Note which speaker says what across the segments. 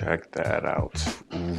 Speaker 1: Check that out. Ooh.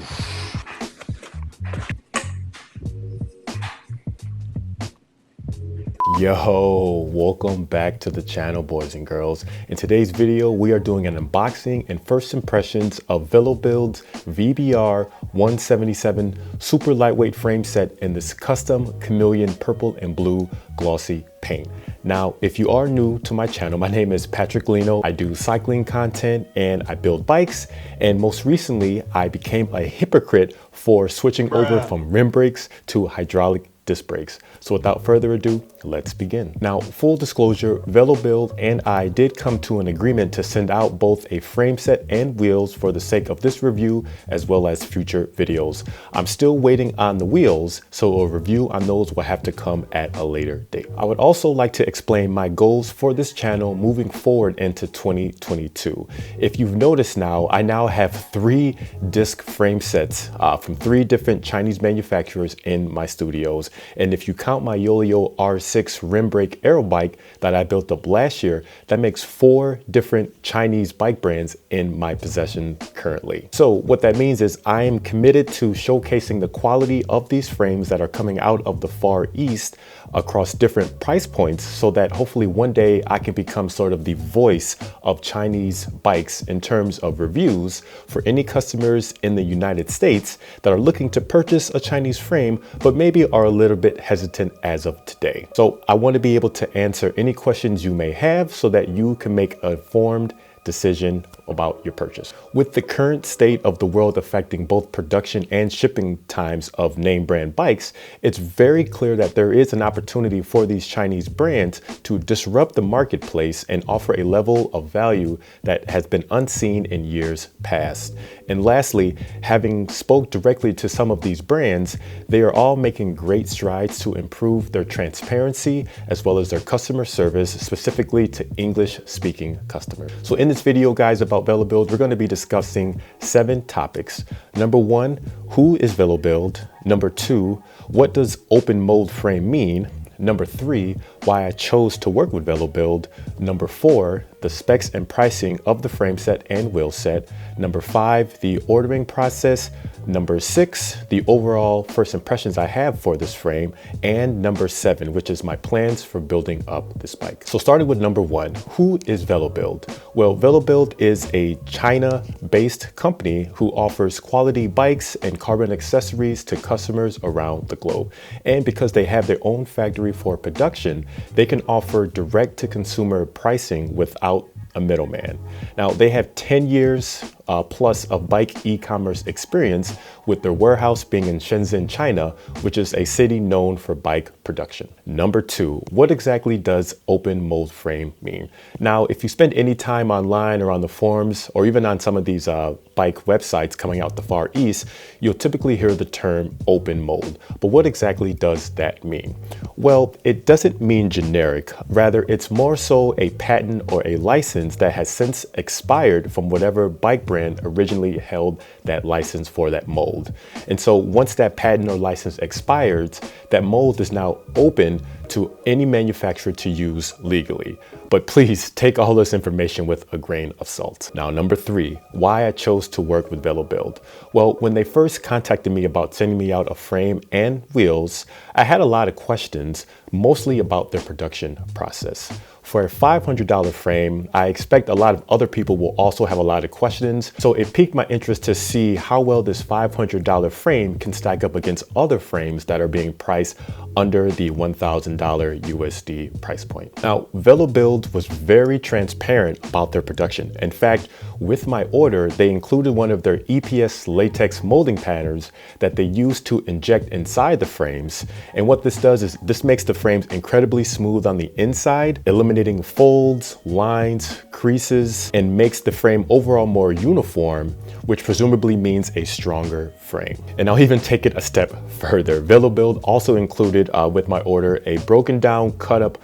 Speaker 1: Yo, welcome back to the channel, boys and girls. In today's video, we are doing an unboxing and first impressions of VeloBuild's R-177 super lightweight frame set in this custom chameleon purple and blue glossy paint. Now, if you are new to my channel, my name is Patrick Lino. I do cycling content and I build bikes. And most recently, I became a hypocrite for switching over from rim brakes to hydraulic disc brakes. So without further ado, let's begin. Now, full disclosure, VeloBuild and I did come to an agreement to send out both a frame set and wheels for the sake of this review, as well as future videos. I'm still waiting on the wheels, so a review on those will have to come at a later date. I would also like to explain my goals for this channel moving forward into 2022. If you've noticed now, I now have 3 disc frame sets from 3 different Chinese manufacturers in my studios. And if you count my Yolio R6 rim brake aero bike that I built up last year, that makes 4 different Chinese bike brands in my possession currently. So what that means is I am committed to showcasing the quality of these frames that are coming out of the Far East across different price points, so that hopefully one day I can become sort of the voice of Chinese bikes in terms of reviews for any customers in the United States that are looking to purchase a Chinese frame, but maybe are a little bit hesitant as of today. So I want to be able to answer any questions you may have so that you can make an informed decision about your purchase. With the current state of the world affecting both production and shipping times of name brand bikes, it's very clear that there is an opportunity for these Chinese brands to disrupt the marketplace and offer a level of value that has been unseen in years past. And lastly, having spoke directly to some of these brands, they are all making great strides to improve their transparency as well as their customer service, specifically to English-speaking customers. So in this video, guys, about VeloBuild, we're going to be discussing 7 topics. Number 1, who is VeloBuild? Number 2, what does open mold frame mean? Number 3, why I chose to work with VeloBuild. Number 4, the specs and pricing of the frame set and wheel set. Number 5, the ordering process. Number 6, the overall first impressions I have for this frame. And number 7, which is my plans for building up this bike. So starting with number 1, who is VeloBuild? Well, VeloBuild is a China-based company who offers quality bikes and carbon accessories to customers around the globe. And because they have their own factory for production, they can offer direct-to-consumer pricing without a middleman. Now, they have 10 years plus of bike e-commerce experience, with their warehouse being in Shenzhen, China, which is a city known for bike production. Number 2, what exactly does open mold frame mean? Now, if you spend any time online or on the forums, or even on some of these bike websites coming out the Far East, you'll typically hear the term open mold. But what exactly does that mean? Well, it doesn't mean generic. Rather, it's more so a patent or a license that has since expired from whatever bike brand originally held that license for that mold. And so once that patent or license expires, that mold is now open to any manufacturer to use legally. But please take all this information with a grain of salt. Now, number 3, why I chose to work with VeloBuild. Well, when they first contacted me about sending me out a frame and wheels, I had a lot of questions, mostly about their production process. For a $500 frame, I expect a lot of other people will also have a lot of questions. So it piqued my interest to see how well this $500 frame can stack up against other frames that are being priced under the $1,000 USD price point. Now, VeloBuild was very transparent about their production. In fact, with my order, they included one of their EPS latex molding patterns that they use to inject inside the frames. And what this does is this makes the frames incredibly smooth on the inside, eliminating folds, lines, creases, and makes the frame overall more uniform, which presumably means a stronger frame. And I'll even take it a step further. VeloBuild also included with my order a broken down, cut up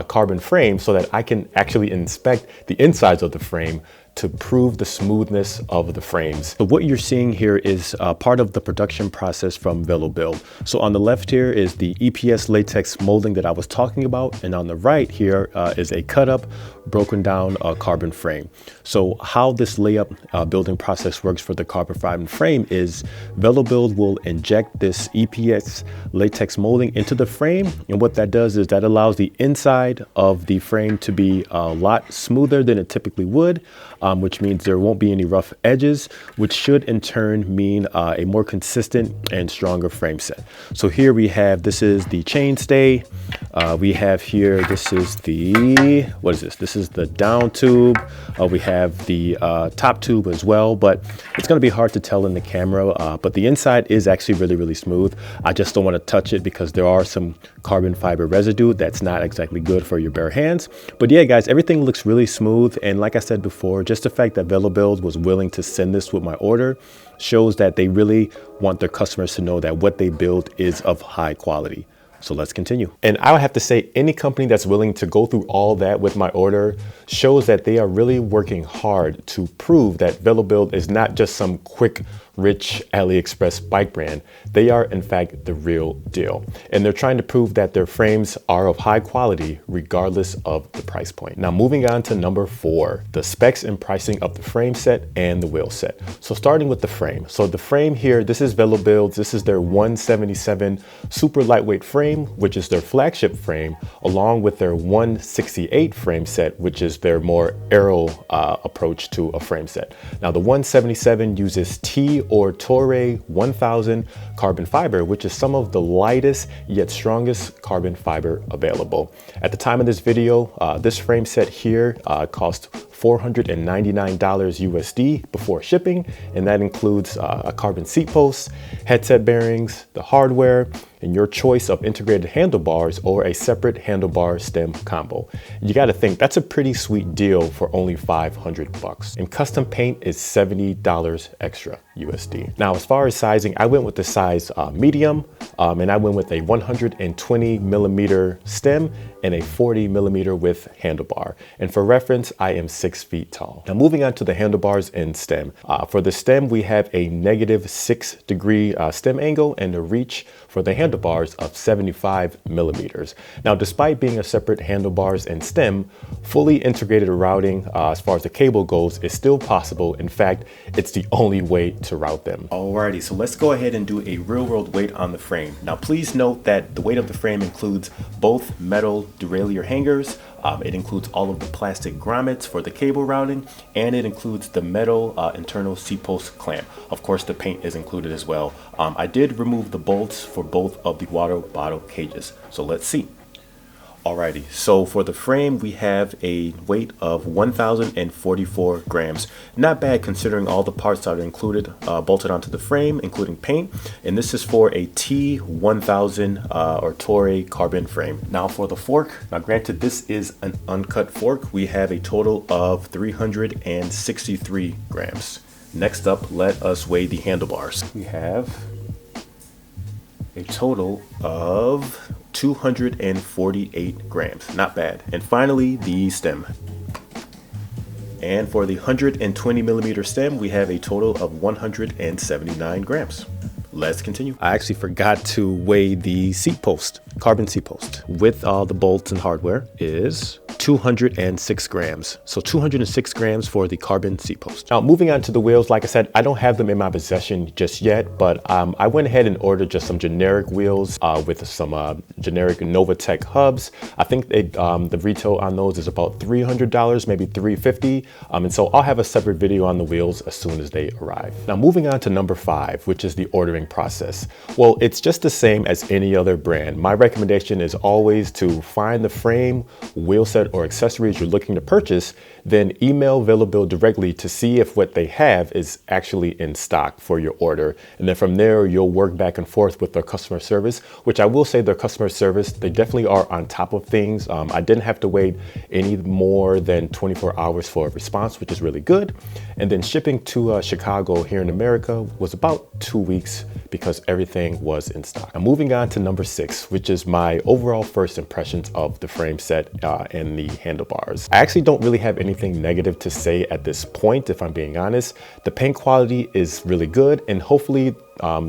Speaker 1: carbon frame so that I can actually inspect the insides of the frame to prove the smoothness of the frames. So what you're seeing here is part of the production process from VeloBuild. So on the left here is the EPS latex molding that I was talking about, and on the right here is a cut up, broken down carbon frame. So how this layup building process works for the carbon fiber frame is VeloBuild will inject this EPS latex molding into the frame, and what that does is that allows the inside of the frame to be a lot smoother than it typically would, which means there won't be any rough edges, which should in turn mean a more consistent and stronger frame set. So here we have, this is the chainstay. We have here, this is the, what is this? This is the down tube. We have the top tube as well, but it's gonna be hard to tell in the camera, but the inside is actually really, really smooth. I just don't wanna touch it because there are some carbon fiber residue that's not exactly good for your bare hands. But yeah, guys, everything looks really smooth. And like I said before, just the fact that VeloBuild was willing to send this with my order shows that they really want their customers to know that what they build is of high quality. So let's continue. And I would have to say any company that's willing to go through all that with my order shows that they are really working hard to prove that VeloBuild is not just some quick, rich AliExpress bike brand. They are in fact the real deal. And they're trying to prove that their frames are of high quality regardless of the price point. Now moving on to number 4, the specs and pricing of the frame set and the wheel set. So starting with the frame. So the frame here, this is VeloBuild's, this is their 177 super lightweight frame, which is their flagship frame, along with their 168 frame set, which is their more aero approach to a frame set. Now the 177 uses T or Torre 1000 carbon fiber, which is some of the lightest yet strongest carbon fiber available. At the time of this video, this frame set here cost $499 USD before shipping, and that includes a carbon seat post, headset bearings, the hardware, and your choice of integrated handlebars or a separate handlebar stem combo. You got to think that's a pretty sweet deal for only $500. And custom paint is $70 extra USD. Now, as far as sizing, I went with the size medium, and I went with a 120 millimeter stem and a 40 millimeter width handlebar. And for reference, I am 6 feet tall. Now moving on to the handlebars and stem. For the stem, we have a -6 degree stem angle and a reach for the handlebars of 75 millimeters. Now, despite being a separate handlebars and stem, fully integrated routing as far as the cable goes is still possible. In fact, it's the only way to route them. Alrighty, so let's go ahead and do a real world weight on the frame. Now, please note that the weight of the frame includes both metal derailleur hangers, it includes all of the plastic grommets for the cable routing, and it includes the metal internal seat post clamp. Of course, the paint is included as well. I did remove the bolts for both of the water bottle cages. So let's see. Alrighty, so for the frame, we have a weight of 1,044 grams. Not bad considering all the parts that are included, bolted onto the frame, including paint. And this is for a T1000 or Torre carbon frame. Now for the fork, now granted this is an uncut fork, we have a total of 363 grams. Next up, let us weigh the handlebars. We have a total of 248 grams, not bad. And finally, the stem. And for the 120 millimeter stem, we have a total of 179 grams. Let's continue. I actually forgot to weigh the seat post, carbon seat post. With all the bolts and hardware is 206 grams. So 206 grams for the carbon seat post. Now moving on to the wheels, like I said, I don't have them in my possession just yet, but I went ahead and ordered just some generic wheels with some generic Novatech hubs. I think the retail on those is about $300, maybe $350. And so I'll have a separate video on the wheels as soon as they arrive. Now moving on to number 5, which is the ordering process. Well, it's just the same as any other brand. My recommendation is always to find the frame, wheel set, or accessories you're looking to purchase, then email VeloBuild directly to see if what they have is actually in stock for your order. And then from there, you'll work back and forth with their customer service, which I will say their customer service, they definitely are on top of things. I didn't have to wait any more than 24 hours for a response, which is really good. And then shipping to Chicago here in America was about 2 weeks because everything was in stock. I'm moving on to number 6, which is my overall first impressions of the frame set and the handlebars. I actually don't really have anything anything negative to say at this point, if I'm being honest. The paint quality is really good, and hopefully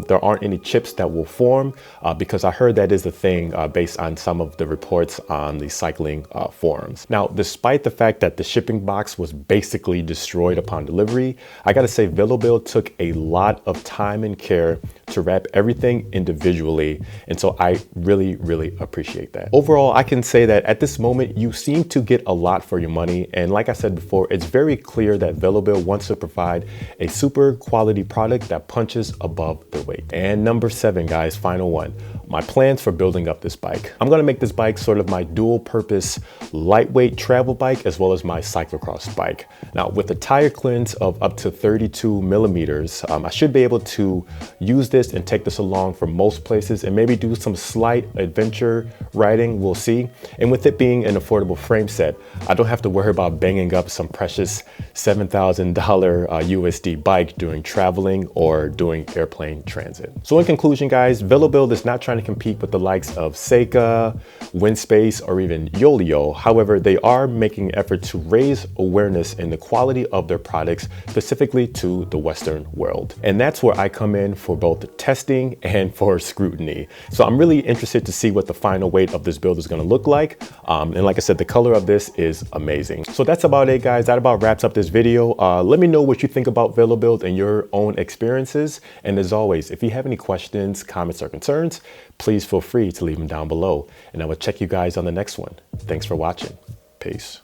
Speaker 1: there aren't any chips that will form because I heard that is the thing based on some of the reports on the cycling forums. Now, despite the fact that the shipping box was basically destroyed upon delivery, I gotta say VeloBuild took a lot of time and care to wrap everything individually, and so I really appreciate that. Overall, I can say that at this moment you seem to get a lot for your money, and like I said before, it's very clear that VeloBuild wants to provide a super quality product that punches above their weight. And number 7, guys, final one, my plans for building up this bike. I'm gonna make this bike sort of my dual purpose lightweight travel bike as well as my cyclocross bike. Now, with a tire clearance of up to 32 millimeters, I should be able to use this and take this along for most places and maybe do some slight adventure riding, we'll see. And with it being an affordable frame set, I don't have to worry about banging up some precious $7,000 USD bike during traveling or doing airplane transit. So in conclusion, guys, VeloBuild is not trying to compete with the likes of Seika, Windspace, or even Yolio. However, they are making an effort to raise awareness in the quality of their products, specifically to the Western world. And that's where I come in for both testing and for scrutiny. So I'm really interested to see what the final weight of this build is going to look like. And like I said, the color of this is amazing. So that's about it, guys. That about wraps up this video. Let me know what you think about VeloBuild and your own experiences. And as always, if you have any questions, comments, or concerns, please feel free to leave them down below. And I will check you guys on the next one. Thanks for watching. Peace.